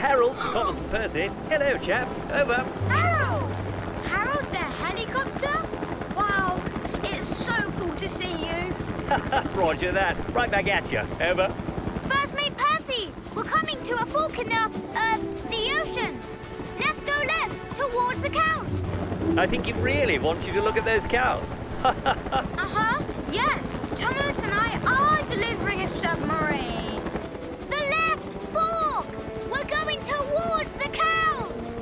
Harold to Thomas and Percy. Hello, chaps. Over. Harold! Harold the helicopter? Wow, it's so cool to see you. Roger that. Right back at you. Over. First Mate Percy, we're coming to a fork in the ocean. Let's go left, towards the cows. I think he really wants you to look at those cows. Yes. Thomas and I are delivering a submarine. The left fork! We're going towards the cows.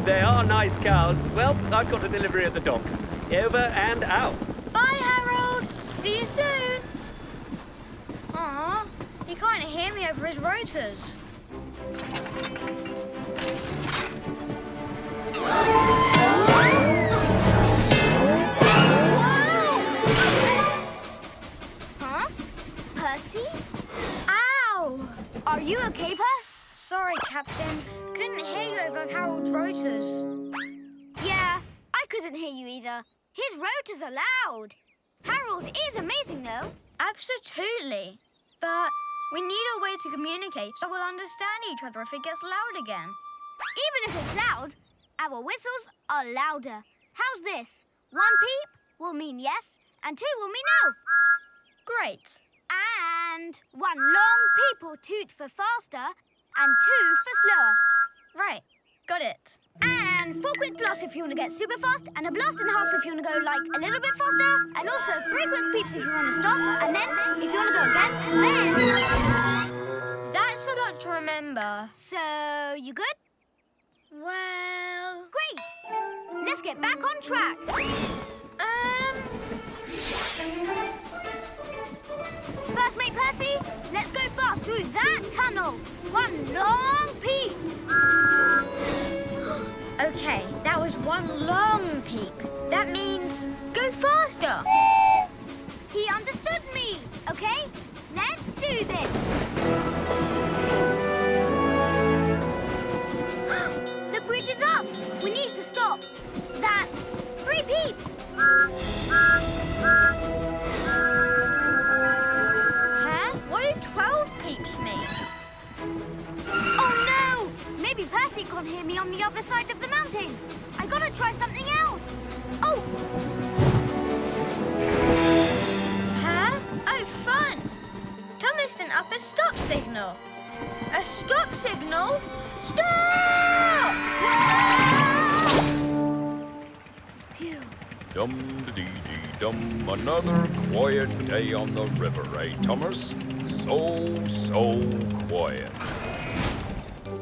They are nice cows. Well, I've got a delivery at the docks. Over and out. Bye, Harold. See you soon. Aw, he can't hear me over his rotors. Huh? Percy? Ow! Are you okay, Percy? Sorry, Captain. Couldn't hear you over Harold's rotors. Yeah, I couldn't hear you either. His rotors are loud. Harold is amazing, though. Absolutely. But we need a way to communicate so we'll understand each other if it gets loud again. Even if it's loud, our whistles are louder. How's this? 1 peep will mean yes, and 2 will mean no. Great. And 1 long peep or toot for faster, and 2 for slower. Right. Got it. And 4 quick blasts if you want to get super fast, and a blast and a half if you want to go, like, a little bit faster, and also 3 quick peeps if you want to stop, and then, if you want to go again, then... That's a lot to remember. So, you good? Well... Great! Let's get back on track. First Mate Percy, let's go fast through that tunnel. 1 long peep. Okay, that was 1 long peep. That means go faster. He understood me. Okay, let's do this. The bridge is up. We need to stop. That's 3 peeps. Huh? What do 12 peeps mean? Oh no! Maybe Percy can't hear me on the other side of the mountain. I gotta try something else. Oh! Huh? Oh, fun! Thomas sent up a stop signal. A stop signal? Stop! Phew. Dum-de-dee-dee-dum, another quiet day on the river, eh, Thomas? So quiet.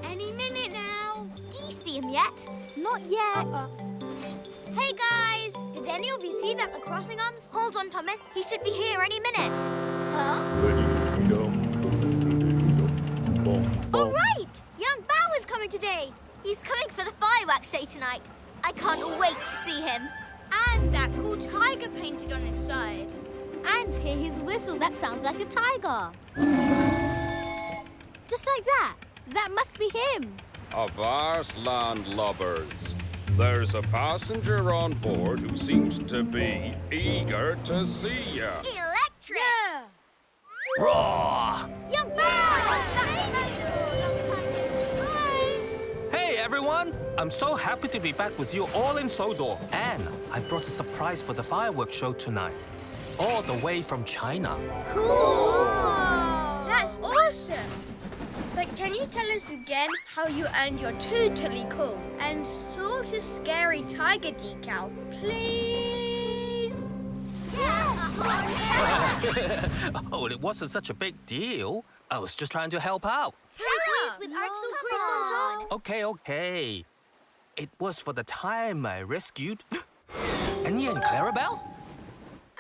Any minute now. Do you see him yet? Not yet. Hey, guys! Did any of you see that the crossing arms? Hold on, Thomas. He should be here any minute. Huh? All right! Young Bao is coming today. He's coming for the fireworks show tonight. I can't wait to see him. And that cool tiger painted on his side. And hear his whistle that sounds like a tiger. Just like that. That must be him. Avast, landlubbers. There's a passenger on board who seems to be eager to see you. Electric! Yeah. Roar! Young Bao! Hey, everyone! I'm so happy to be back with you all in Sodor. And I brought a surprise for the fireworks show tonight. All the way from China. Cool! That's awesome! But can you tell us again how you earned your totally cool and sort of scary tiger decal, please? Oh, it wasn't such a big deal. I was just trying to help out. Please, with Axel Chris on. Okay. It was for the time I rescued Annie and Clarabelle.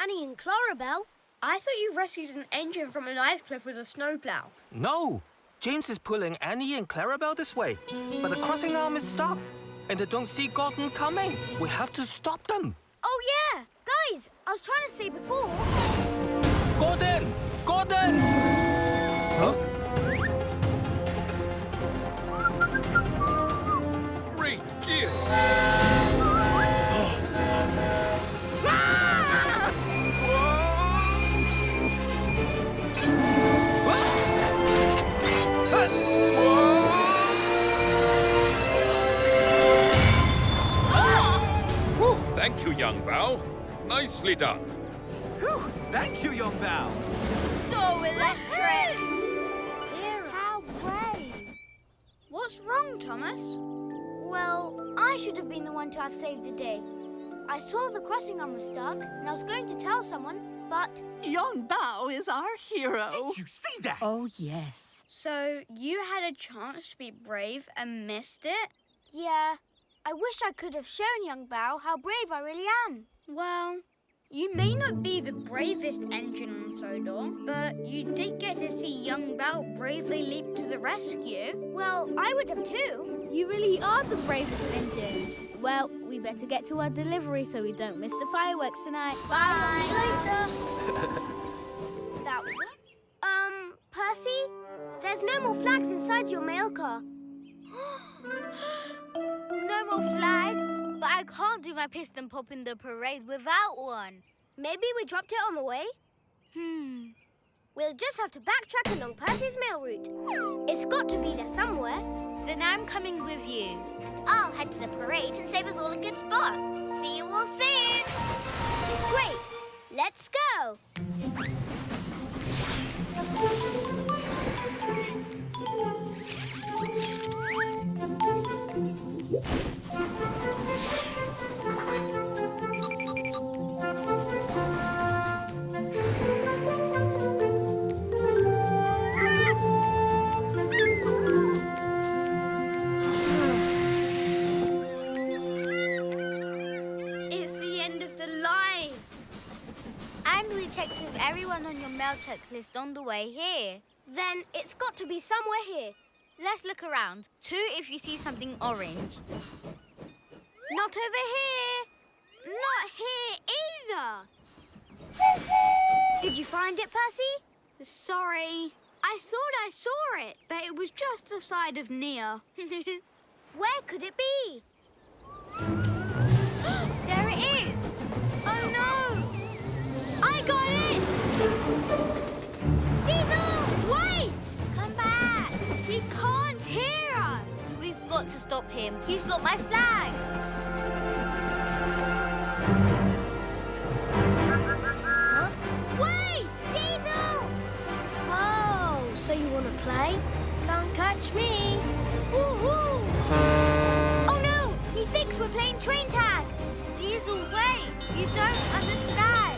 Annie and Clarabelle? I thought you rescued an engine from an ice cliff with a snowplow. No, James is pulling Annie and Clarabelle this way, but the crossing arm is stuck, and they don't see Gordon coming. We have to stop them. Oh, yeah. Guys, I was trying to say before... Gordon! Gordon! Huh? Great gifts! young Bao. Nicely done. Whew, thank you, young Bao. So electric! How brave! What's wrong, Thomas? Well, I should have been the one to have saved the day. I saw the crossing arm was stuck, and I was going to tell someone, but... Young Bao is our hero. Did you see that? Oh, yes. So you had a chance to be brave and missed it? Yeah, I wish I could have shown young Bao how brave I really am. Well, you may not be the bravest engine on Sodor, but you did get to see young Bao bravely leap to the rescue. Well, I would have too. You really are the bravest engine. Well, we better get to our delivery so we don't miss the fireworks tonight. Bye. See you later. That one? Percy? There's no more flags inside your mail car. No more flags, but I can't do my piston pop in the parade without one. Maybe we dropped it on the way? We'll just have to backtrack along Percy's mail route. It's got to be there somewhere. Then I'm coming with you. I'll head to the parade and save us all a good spot. See you all soon. Great. Let's go. It's the end of the line. And we checked with everyone on your mail checklist on the way here. Then it's got to be somewhere here. Let's look around. 2 if you see something orange. Not over here. Not here either. Did you find it, Percy? Sorry. I thought I saw it, but it was just the side of Nia. Where could it be? There it is. Oh, no. I got it. Diesel! Wait. Come back. He can't hear us. We've got to stop him. He's got my flag. Wait. Diesel! Oh, so you want to play? Can't catch me. Woohoo! Oh no! He thinks we're playing train tag. Diesel, wait. You don't understand.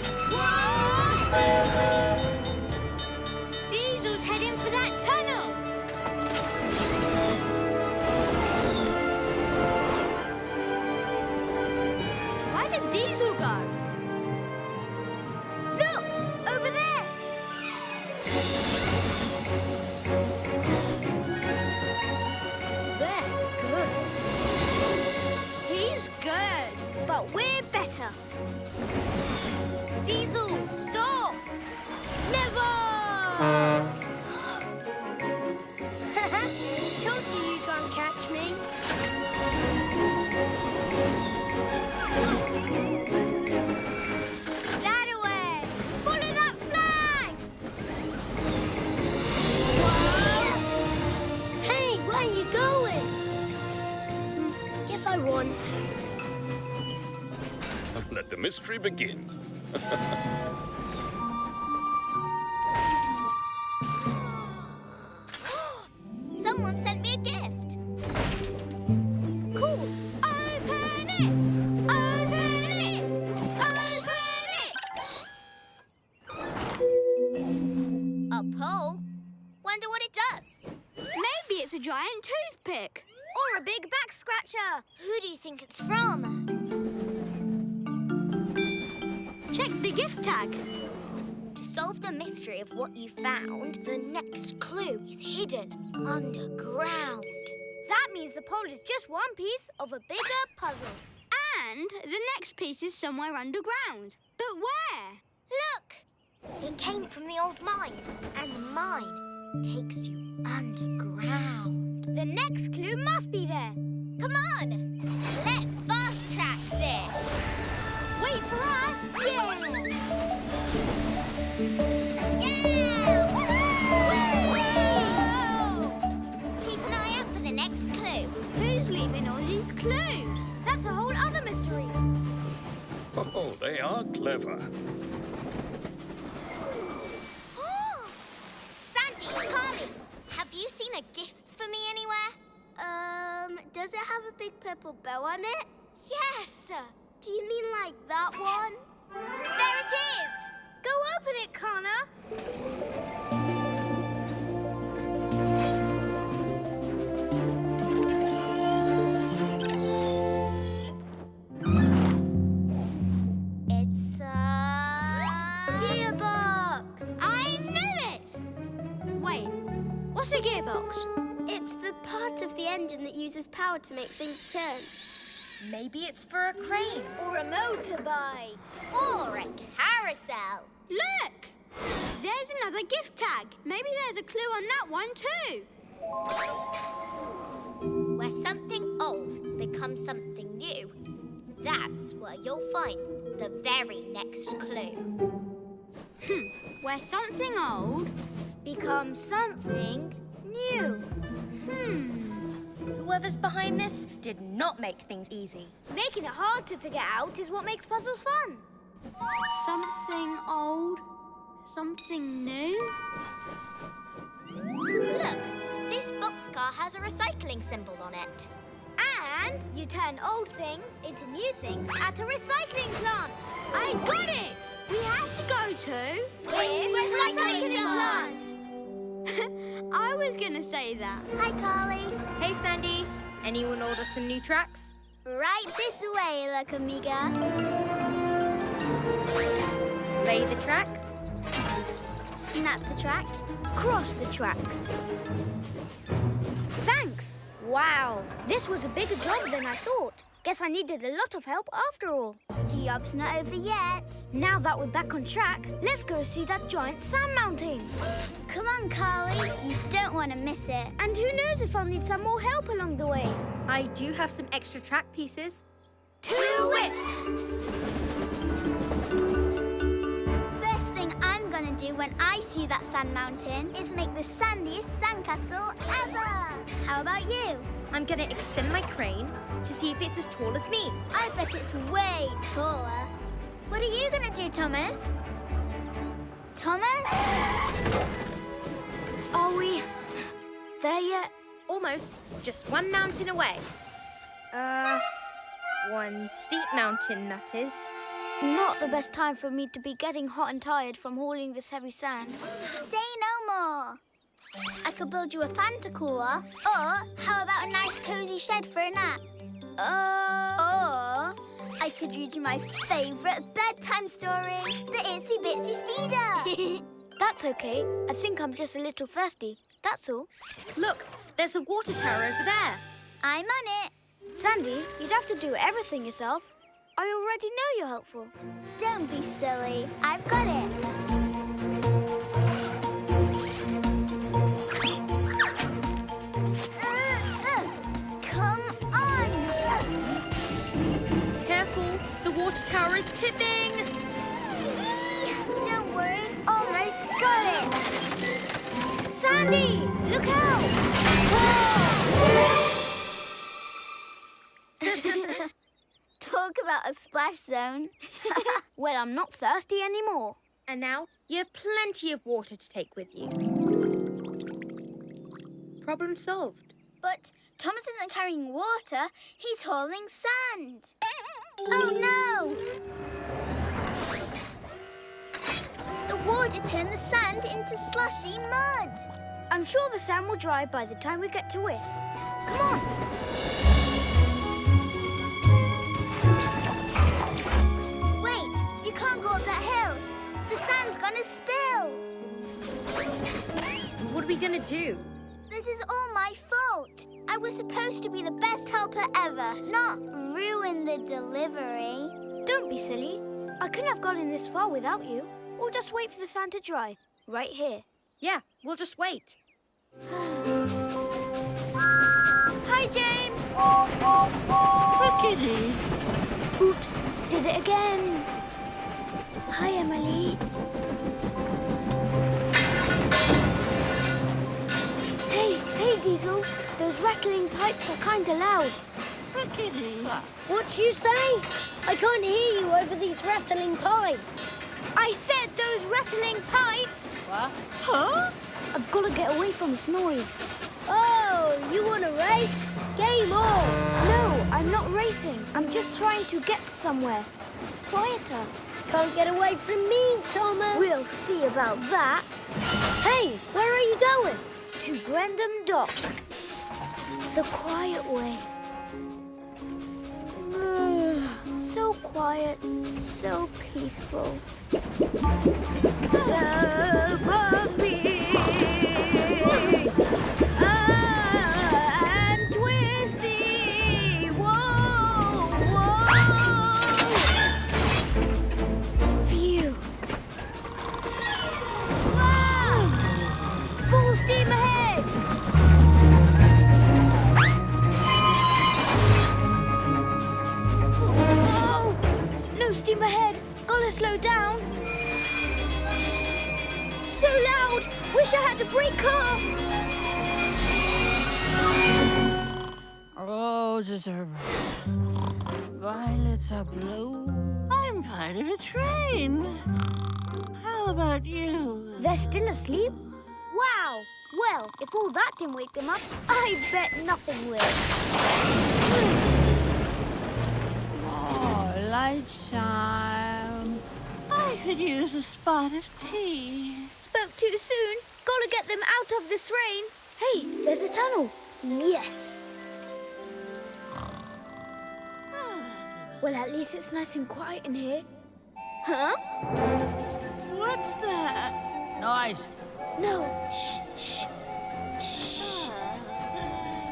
Diesel's heading for that tunnel. Where did Diesel go? Look! Over there! They're good. He's good. But we're better. Diesel, stop. Never! Told you can't catch me. That away! Follow that flag! Hey, where are you going? Guess I won. Let the mystery begin. Someone sent me a gift. Cool. Open it! Open it! Open it! A pole? Wonder what it does. Maybe it's a giant toothpick. Or a big back scratcher. Who do you think it's from? Check the gift tag. To solve the mystery of what you found, the next clue is hidden underground. That means the pole is just one piece of a bigger puzzle. And the next piece is somewhere underground. But where? Look! It came from the old mine, and the mine takes you underground. The next clue must be there. Come on! Let's fast track this. Wait for us. Yeah! Yeah! Woohoo! Keep an eye out for the next clue. Who's leaving all these clues? That's a whole other mystery. How clever. Sandy, Carly, have you seen a gift for me anywhere? Does it have a big purple bow on it? Yes! Do you mean like that one? There it is! Go open it, Connor. It's a... Gearbox! I knew it! Wait, what's a gearbox? It's the part of the engine that uses power to make things turn. Maybe it's for a crane. Or a motorbike. Or a carousel. Look! There's another gift tag. Maybe there's a clue on that one too. Where something old becomes something new, that's where you'll find the very next clue. Where something old becomes something new. Whoever's behind this did not make things easy. Making it hard to figure out is what makes puzzles fun. Something old, something new. Look, this boxcar has a recycling symbol on it. And you turn old things into new things at a recycling plant. I got it! We have to go to... This recycling plant. I was going to say that. Hi, Carly. Hey, Sandy. Anyone order some new tracks? Right this way, Locomiga. Lay the track. Snap the track. Cross the track. Thanks. Wow, this was a bigger job than I thought. Guess I needed a lot of help after all. Job's not over yet. Now that we're back on track, let's go see that giant sand mountain. Come on, Carly. You don't want to miss it. And who knows if I'll need some more help along the way. I do have some extra track pieces. 2 whiffs! First thing I'm gonna do when I see that sand mountain is make the sandiest sandcastle ever. How about you? I'm going to extend my crane to see if it's as tall as me. I bet it's way taller. What are you gonna do, Thomas? Thomas? Are we there yet? Almost. Just one mountain away. One steep mountain, that is. Not the best time for me to be getting hot and tired from hauling this heavy sand. Say no more. I could build you a fan to cool off. Or how about a nice cozy shed for a nap? Or I could read you my favourite bedtime story, the Itsy Bitsy Speeder. That's okay. I think I'm just a little thirsty. That's all. Look, there's a water tower over there. I'm on it. Sandy, you'd have to do everything yourself. I already know you're helpful. Don't be silly. I've got it. Come on. Careful, the water tower is tipping. Don't worry. Almost got it. Sandy, look out! Talk about a splash zone. Well, I'm not thirsty anymore. And now you have plenty of water to take with you. Problem solved. But Thomas isn't carrying water, he's hauling sand. Oh no! The water turned the sand into slushy mud. I'm sure the sand will dry by the time we get to Whiffs. Come on! Wait, you can't go up that hill. The sand's gonna spill. What are we going to do? This is all my fault. I was supposed to be the best helper ever, not ruin the delivery. Don't be silly. I couldn't have gotten this far without you. We'll just wait for the sand to dry, right here. Yeah, we'll just wait. Hi, James! Clickety. Oops, did it again. Hi, Emily. Hey, Diesel. Those rattling pipes are kind of loud. Clickety. What you say? I can't hear you over these rattling pipes. I said those rattling pipes. What? Huh? I've got to get away from this noise. Oh, you want to race? Game on! No, I'm not racing. I'm just trying to get somewhere. Quieter. Can't get away from me, Thomas. We'll see about that. Hey, where are you going? To Brendam Docks. The quiet way. So quiet, so peaceful. So bumpy and twisty. Whoa, whoa. Phew. Wow! Full steam ahead. Whoa! No steam ahead. Gotta slow down. So loud! Wish I had a brake car! Roses are red, violets are blue. I'm part of a train. How about you? They're still asleep? Wow! Well, if all that didn't wake them up, I bet nothing will. Oh, lunchtime. I could use a spot of tea. Spoke too soon. Gotta get them out of this rain. Hey, there's a tunnel. Yes. Well, at least it's nice and quiet in here. Huh? What's that? Noise. No. Shh, shh, shh.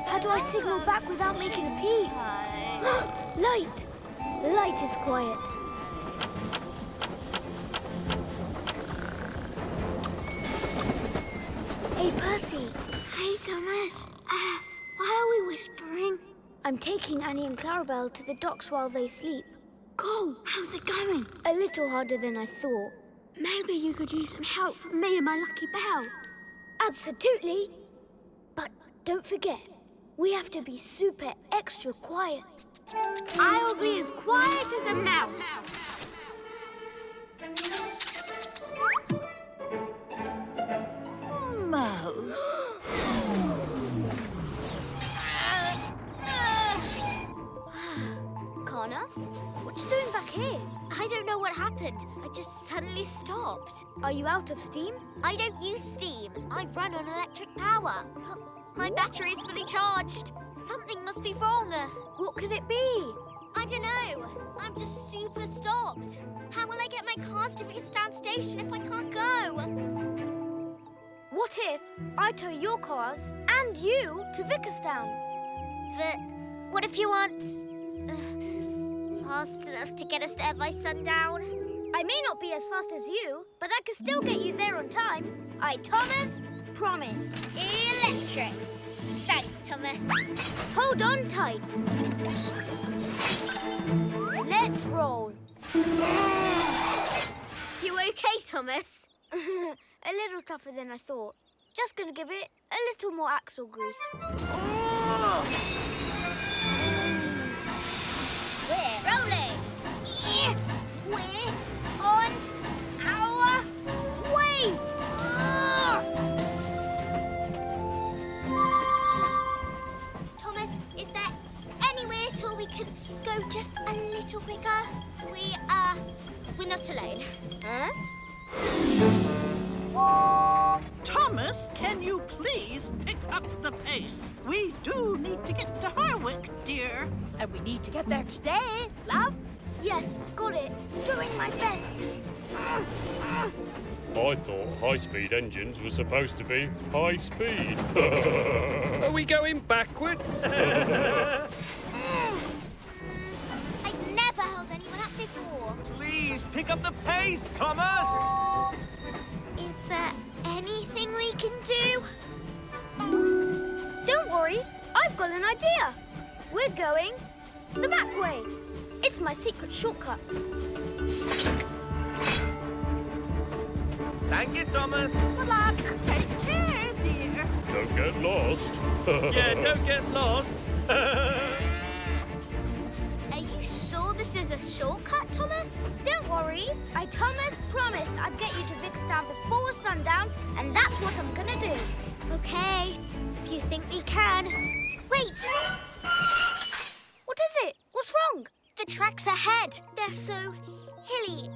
How do I signal back without making a peep? Light. The light is quiet. Hey, Percy. Hey, Thomas. Why are we whispering? I'm taking Annie and Clarabelle to the docks while they sleep. Go. How's it going? A little harder than I thought. Maybe you could use some help from me and my lucky bell. Absolutely. But don't forget, we have to be super extra quiet. I'll be as quiet as a mouse. Mouse. Connor, what you doing back here? I don't know what happened. I just suddenly stopped. Are you out of steam? I don't use steam. I run on electric power. But my battery is fully charged. Something must be wrong. What could it be? I don't know. I'm just super stopped. How will I get my cars to Vickerstown Station if I can't go? What if I tow your cars and you to Vickerstown? But what if you aren't fast enough to get us there by sundown? I may not be as fast as you, but I can still get you there on time. I, Thomas, promise. Electric. Thanks, Thomas. Hold on tight. Let's roll. You okay, Thomas? A little tougher than I thought. Just gonna give it a little more axle grease. We're rolling. Yeah, we're on our way. Thomas, is there anywhere at all we could go just a little quicker? We're not alone. Huh? Thomas, can you please pick up the pace? We do need to get to Harwick, dear. And we need to get there today, love. Yes, got it. Doing my best. I thought high-speed engines were supposed to be high speed. Are we going backwards? I've never held anyone up before. Please pick up the pace, Thomas! Is there anything we can do? Don't worry, I've got an idea. We're going the back way. It's my secret shortcut. Thank you, Thomas. Good luck. Take care, dear. Don't get lost. Yeah, don't get lost. a shortcut, Thomas? Don't worry. Thomas promised I'd get you to Vickstown before sundown, and that's what I'm gonna do. Okay, if you think we can. Wait! What is it? What's wrong? The tracks ahead. They're so hilly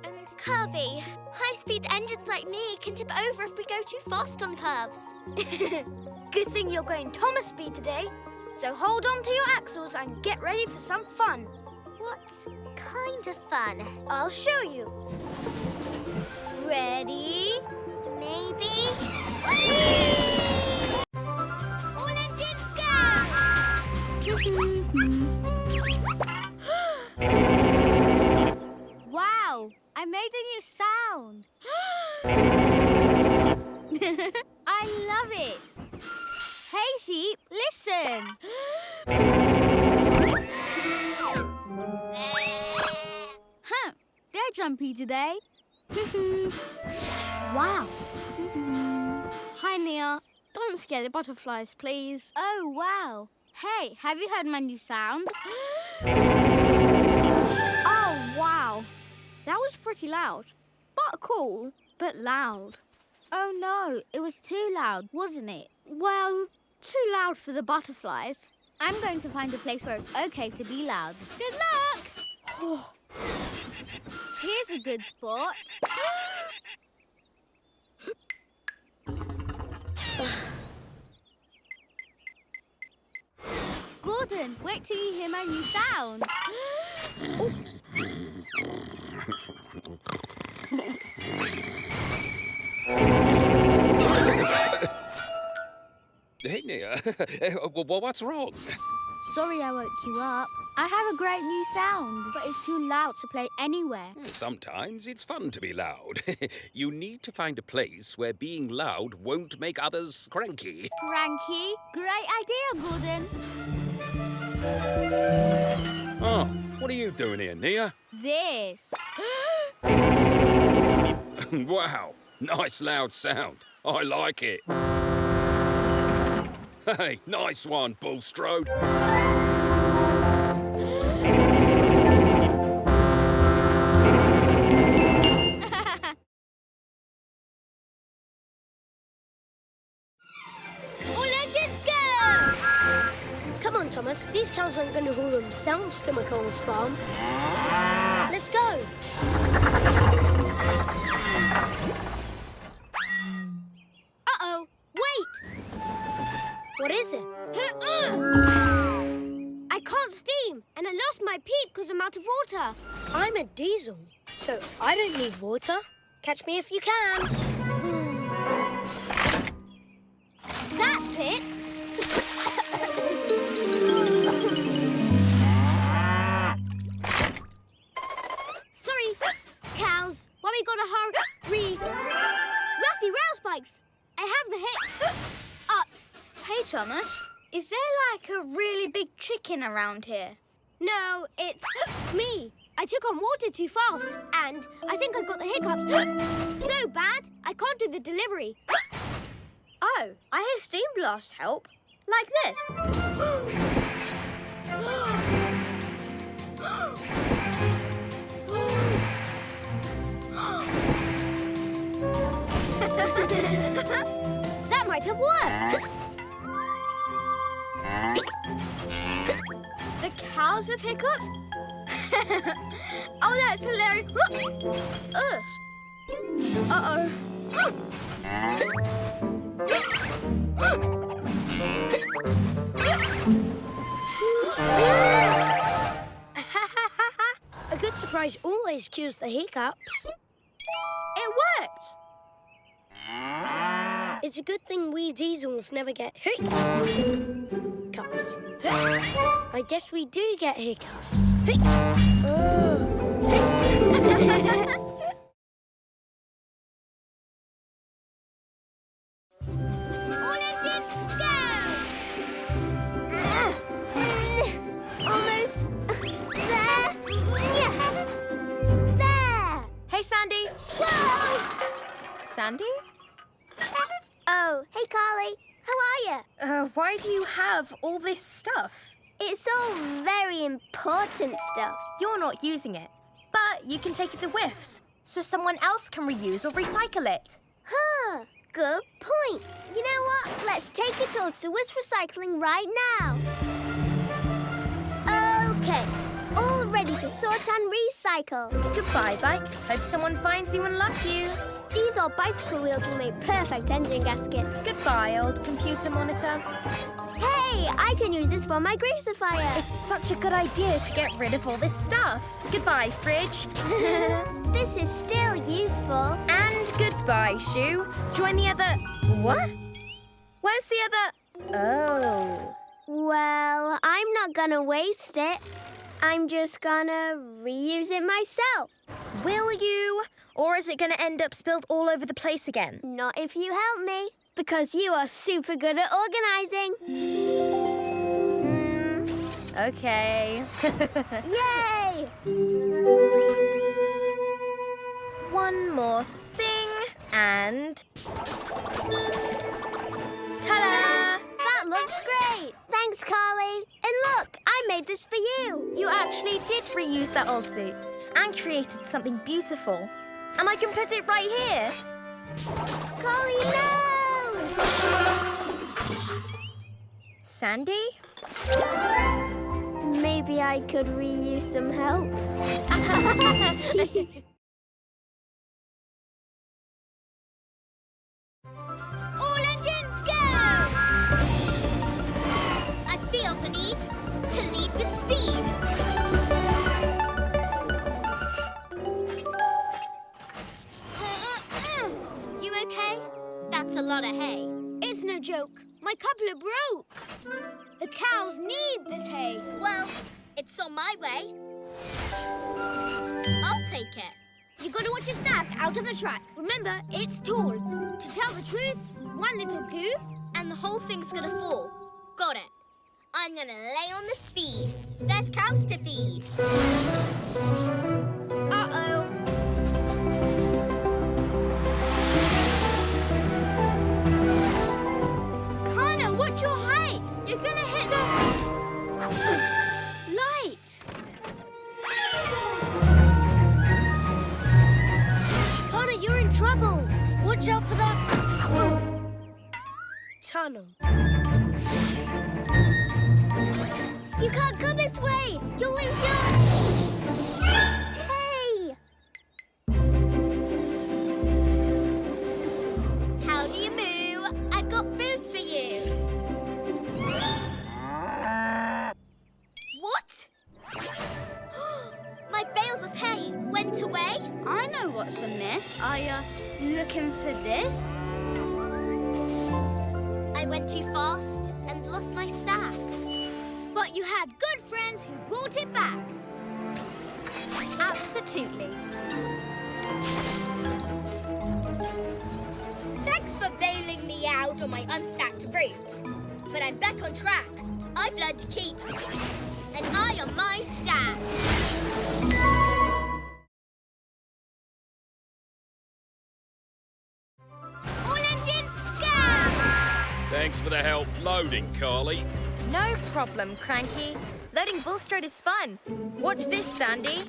and curvy. High-speed engines like me can tip over if we go too fast on curves. Good thing you're going Thomas speed today. So hold on to your axles and get ready for some fun. What kind of fun? I'll show you. Ready? Maybe? All engines go! Wow, I made a new sound. I love it. Hey, sheep, listen. Huh, they're jumpy today. Wow. Hi, Nia. Don't scare the butterflies, please. Oh, wow. Hey, have you heard my new sound? Oh, wow. That was pretty loud. But cool, but loud. Oh, no, it was too loud, wasn't it? Well, too loud for the butterflies. I'm going to find a place where it's okay to be loud. Good luck! Here's a good spot. Gordon, wait till you hear my new sound. Hey, Nia. What's wrong? Sorry I woke you up. I have a great new sound, but it's too loud to play anywhere. Sometimes it's fun to be loud. You need to find a place where being loud won't make others cranky. Cranky? Great idea, Gordon. Oh, what are you doing here, Nia? This. Wow, nice loud sound. I like it. Hey, nice one, Bulstrode. All engines go! Come on, Thomas. These cows aren't going to haul themselves to McCall's farm. Let's go. Uh-oh, wait! What is it? I can't steam, and I lost my peep because I'm out of water. I'm a diesel, so I don't need water. Catch me if you can. That's it. Sorry, cows. Why we gotta hurry? Rusty rail spikes. I have the ups. Hey, Thomas, is there like a really big chicken around here? No, it's me. I took on water too fast, and I think I got the hiccups so bad I can't do the delivery. Oh, I hear steam blasts help. Like this. That might have worked. The cows have hiccups? Oh, that's hilarious. Us. Uh-oh. A good surprise always cures the hiccups. It worked. It's a good thing we diesels never get hiccups. I guess we do get hiccups. All engines go! Almost there. Yeah. There. Hey, Sandy. Whoa! Sandy? Oh, hey, Carly. How are you? Why do you have all this stuff? It's all very important stuff. You're not using it, but you can take it to whiffs, so someone else can reuse or recycle it. Huh, good point. You know what? Let's take it all to Wiz Recycling right now. Okay, all ready to sort and recycle. Goodbye, bike. Hope someone finds you and loves you. These old bicycle wheels will make perfect engine gaskets. Goodbye, old computer monitor. Hey, I can use this for my greasifier. It's such a good idea to get rid of all this stuff. Goodbye, fridge. This is still useful. And goodbye, shoe. Join the other... What? Where's the other... Oh. Well, I'm not gonna waste it. I'm just gonna reuse it myself. Will you? Or is it gonna end up spilled all over the place again? Not if you help me, because you are super good at organising. Okay. Yay! One more thing, and... Ta-da! That looks great. Thanks, Carly. And look, I made this for you. You actually did reuse that old boot and created something beautiful. And I can put it right here. Carly, no! Sandy? Maybe I could reuse some help. All engines go! I feel the need to lead with speed. You okay? That's a lot of hay. It's no joke. My coupler broke. The cows need this hay. Well, it's on my way. I'll take it. You gotta watch your step out of the track. Remember, it's tall. To tell the truth, one little goof and the whole thing's gonna fall. Got it. I'm gonna lay on the speed. There's cows to feed. Uh-oh. Connor, watch your height. You're gonna hit the... light. Connor, you're in trouble. Watch out for that... tunnel. You can't go this way! You'll lose your... Hey! How do you moo? I've got food for you. What? My bales of hay went away? I know what's amiss. Are you looking for this? I went too fast and lost my stack. But you had good friends who brought it back. Absolutely. Thanks for bailing me out on my unstacked fruit. But I'm back on track. I've learned to keep an eye on my stack. All engines, go! Thanks for the help loading, Carly. No problem, Cranky. Loading Bulstrode is fun. Watch this, Sandy.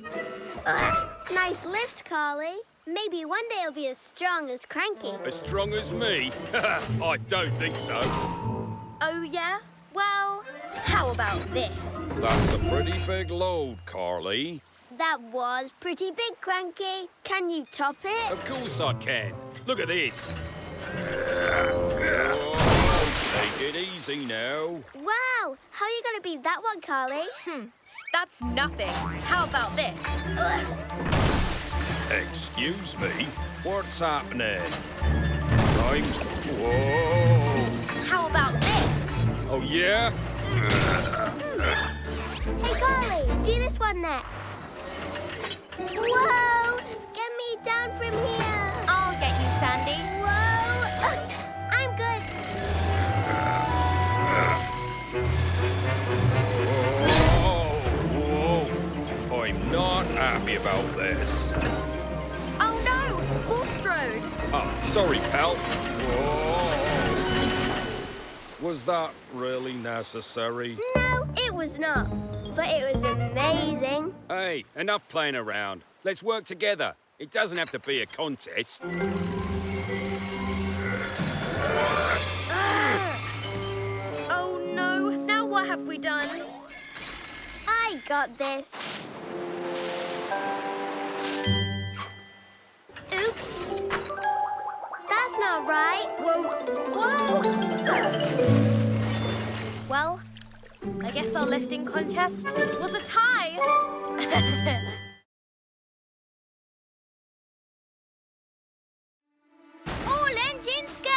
Nice lift, Carly. Maybe one day you'll be as strong as Cranky. As strong as me? I don't think so. Oh, yeah? Well, how about this? That's a pretty big load, Carly. That was pretty big, Cranky. Can you top it? Of course I can. Look at this. Take it easy now. Wow, how are you going to beat that one, Carly? That's nothing. How about this? Excuse me? What's happening? Whoa! How about this? Oh, yeah? Hey, Carly, do this one next. Whoa! Get me down from here. I'll get you, Sandy. Whoa! I'm good. Whoa! I'm not happy about this. Oh, no! Bulstrode! Oh, sorry, pal. Whoa! Was that really necessary? No, it was not. But it was amazing. Hey, enough playing around. Let's work together. It doesn't have to be a contest. Oh no, now what have we done? I got this. Oops. That's not right. Whoa! Well, I guess our lifting contest was a tie. All engines go!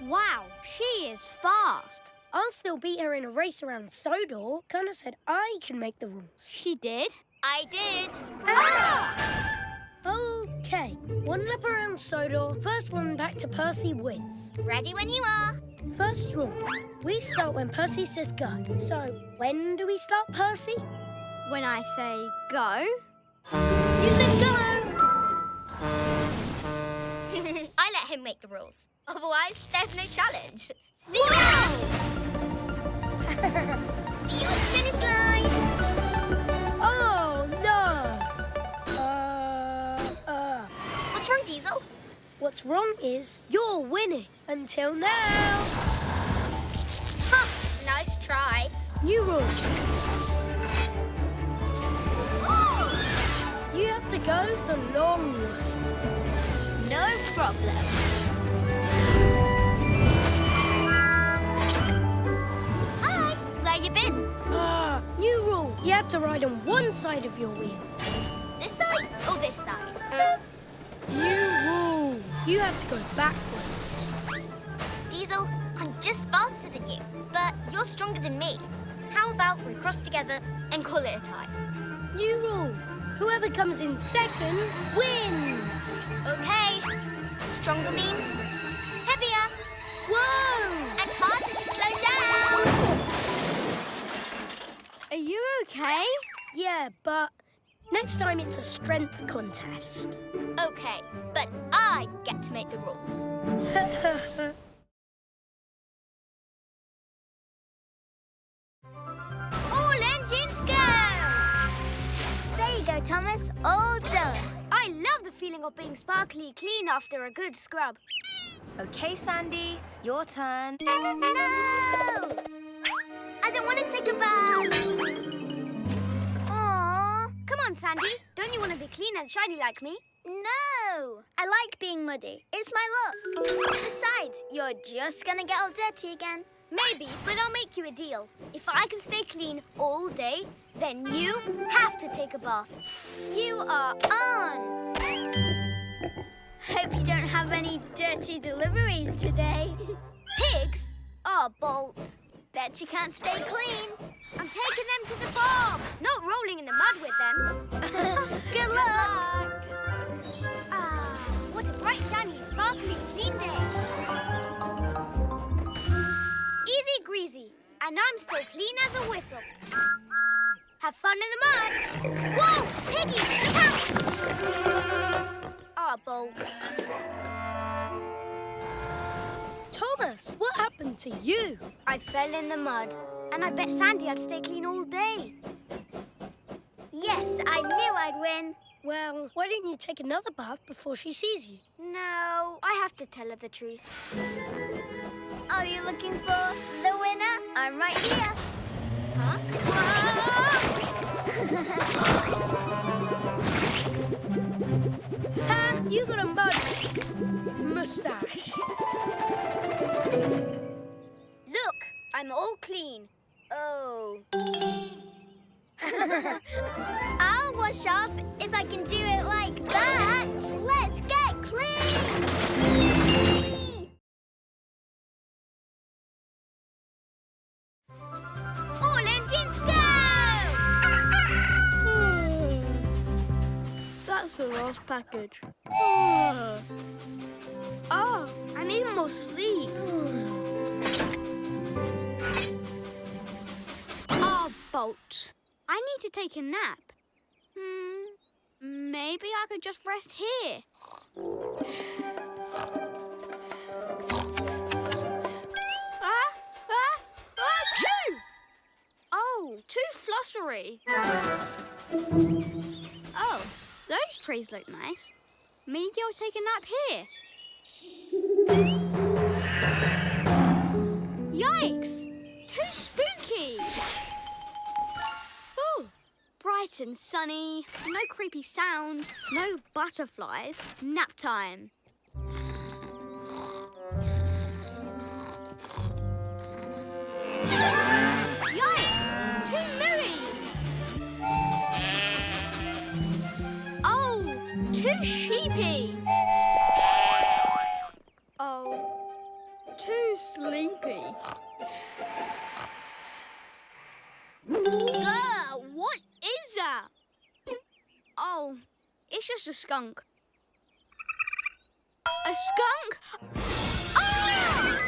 Wow, she is fast. I'll still beat her in a race around Sodor. Connor said I can make the rules. She did? I did. Okay, one lap around Sodor. First one back to Percy wins. Ready when you are. First rule, we start when Percy says go. So, when do we start, Percy? When I say go. You said go! I let him make the rules. Otherwise, there's no challenge. See you! See you at the finish line. Oh, no! What's wrong, Diesel? What's wrong is you're winning until now. Huh, nice try. New rule. You have to go the long way. No problem. Hi, where you been? New rule. You have to ride on one side of your wheel. This side or this side? New rule. You have to go backwards. Diesel, I'm just faster than you, but you're stronger than me. How about we cross together and call it a tie? New rule. Whoever comes in second wins. Okay. Stronger means heavier. Whoa! And harder to slow down. Are you okay? Yeah, but next time it's a strength contest. Okay, but I get to make the rules. All engines go! There you go, Thomas. All done. I love the feeling of being sparkly clean after a good scrub. Okay, Sandy, your turn. No! I don't want to take a bath. Aww. Come on, Sandy. Don't you want to be clean and shiny like me? No. I like being muddy. It's my look. Besides, you're just going to get all dirty again. Maybe, but I'll make you a deal. If I can stay clean all day, then you have to take a bath. You are on. Hope you don't have any dirty deliveries today. Pigs are bolts. Bet you can't stay clean. I'm taking them to the farm, not rolling in the mud with them. Good luck. Ah, what a bright, shiny, sparkly, clean day. Easy greasy, and I'm still clean as a whistle. Have fun in the mud. Whoa, Piggy, look out! Ah, bolts. Thomas, what happened to you? I fell in the mud, and I bet Sandy I'd stay clean all day. Yes, I knew I'd win. Well, why didn't you take another bath before she sees you? No, I have to tell her the truth. Are you looking for the winner? I'm right here. Huh? Ha! You got a mud mustache. Look, I'm all clean. Oh. I'll wash off if I can do it like that. Let's get clean. All engines go! That's the last package. I need more sleep. Oh, bolts. I need to take a nap. Maybe I could just rest here. Achoo! Oh, too flossery. Oh, those trees look nice. Maybe I'll take a nap here. Yikes! Too spooky! Oh, bright and sunny, no creepy sounds, no butterflies. Nap time. Yikes! Too mooey! Oh, too sheepy! Oh, too sleepy. What is that? Oh, it's just a skunk. A skunk? Ah!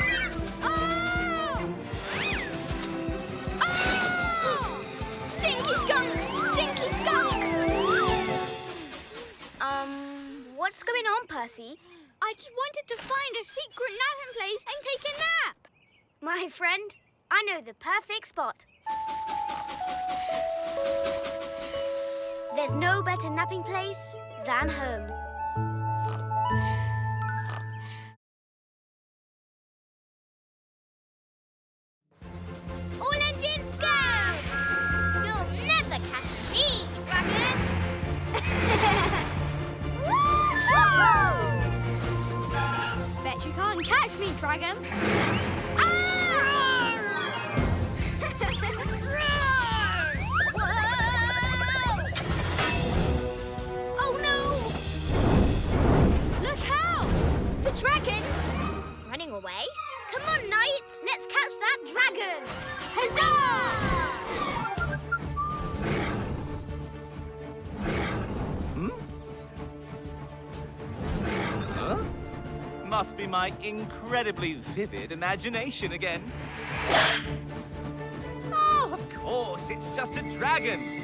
Ah! Ah! Stinky skunk! Stinky skunk! What's going on, Percy? I just wanted to find a secret napping place and take a nap. My friend, I know the perfect spot. There's no better napping place than home. All engines go! You'll never catch me, dragon! Bet you can't catch me, dragon. Oh no! Look out! The dragons! Running away? Come on, knights! Let's catch that dragon! Huh? Must be my incredibly vivid imagination again. Oh, of course, it's just a dragon.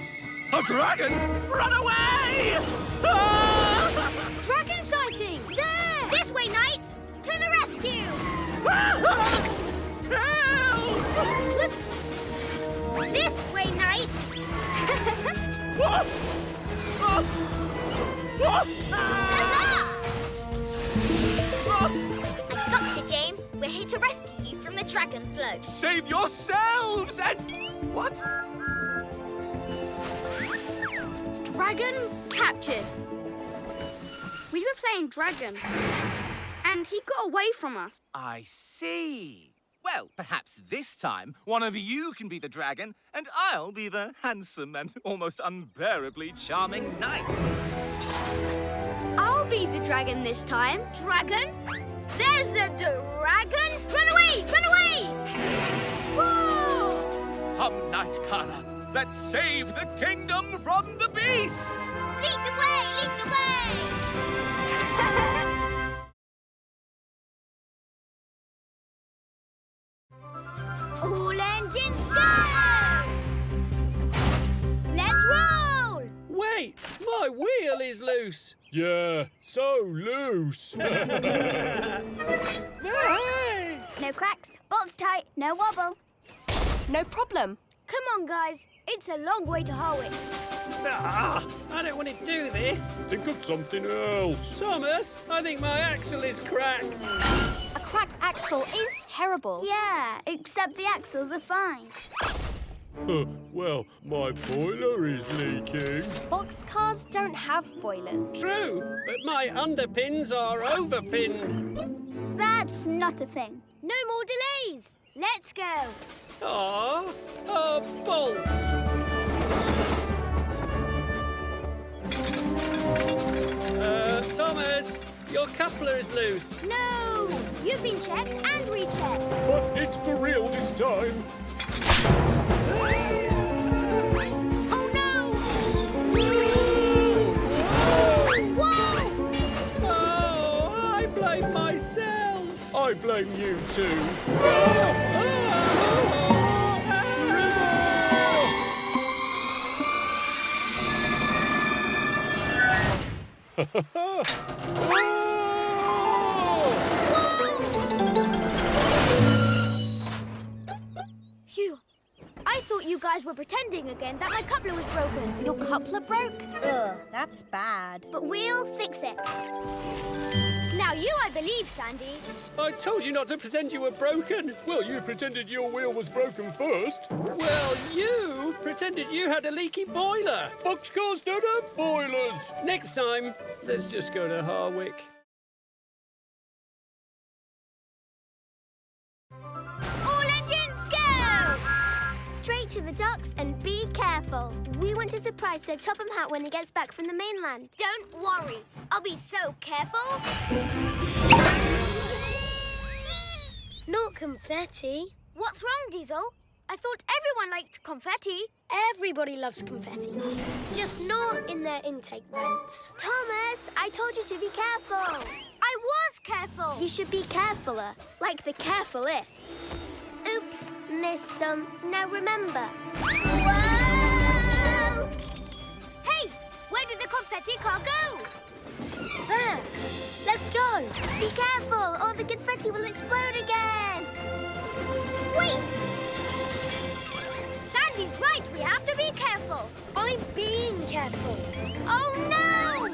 A dragon? Run away! Ah! Dragon sighting! There! This way, knights! To the rescue! Help! Whoops! This way, knights! What? Gotcha, James. We're here to rescue you from the dragon float. Save yourselves and... What? Dragon captured. We were playing dragon, and he got away from us. I see. Well, perhaps this time one of you can be the dragon and I'll be the handsome and almost unbearably charming knight. I'll be the dragon this time. Dragon? There's a dragon! Run away! Run away! Whoa! Come, Knight Kana, let's save the kingdom from the beast! Lead the way! Lead the way! All engines go! Let's roll! Wait, my wheel is loose. Yeah, so loose. Hey! No cracks, bolts tight, no wobble. No problem. Come on, guys. It's a long way to Harwick. Ah, I don't want to do this. Think of something else. Thomas, I think my axle is cracked. A cracked axle is terrible. Yeah, except the axles are fine. Well, my boiler is leaking. Boxcars don't have boilers. True, but my underpins are overpinned. That's not a thing. No more delays. Let's go. Ah, a bolt. Thomas, your coupler is loose. No! You've been checked and rechecked. But it's for real this time. Oh no! Whoa! Oh, I blame myself. I blame you too. Phew. I thought you guys were pretending again that my coupler was broken. Your coupler broke? Ugh, that's bad. But we'll fix it. Now you I believe, Sandy. I told you not to pretend you were broken. Well, you pretended your wheel was broken first. Well, you pretended you had a leaky boiler. Boxcars don't have boilers. Next time, let's just go to Harwick. All engines go! Straight to the docks and be careful. We want to surprise Sir Topham Hatt when he gets back from the mainland. Don't worry. I'll be so careful. Not confetti. What's wrong, Diesel? I thought everyone liked confetti. Everybody loves confetti. Just not in their intake vents. Thomas, I told you to be careful. I was careful. You should be carefuler, like the carefulest. Oops, missed some. Now remember. Whoa! Hey, where did the confetti car go? There. Let's go. Be careful, or the confetti will explode again. Wait! Sandy's right. We have to be careful. I'm being careful. Oh, no!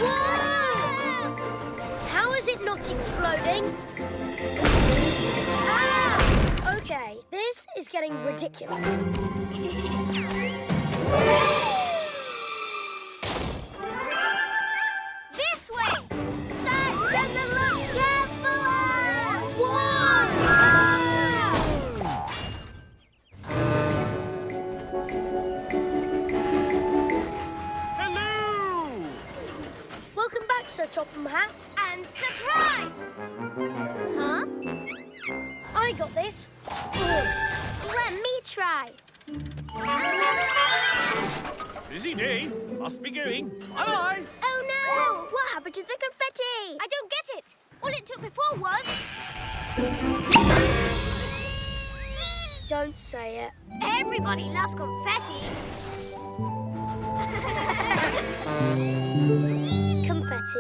Whoa! How is it not exploding? Ah! Okay, this is getting ridiculous. This way! That doesn't look careful! Hello! Welcome back, Sir Topham Hatt. And surprise! Huh? I got this. Let me try. Busy day. Must be going. Bye-bye. Oh no! What happened to the confetti? I don't get it. All it took before was... Don't say it. Everybody loves confetti.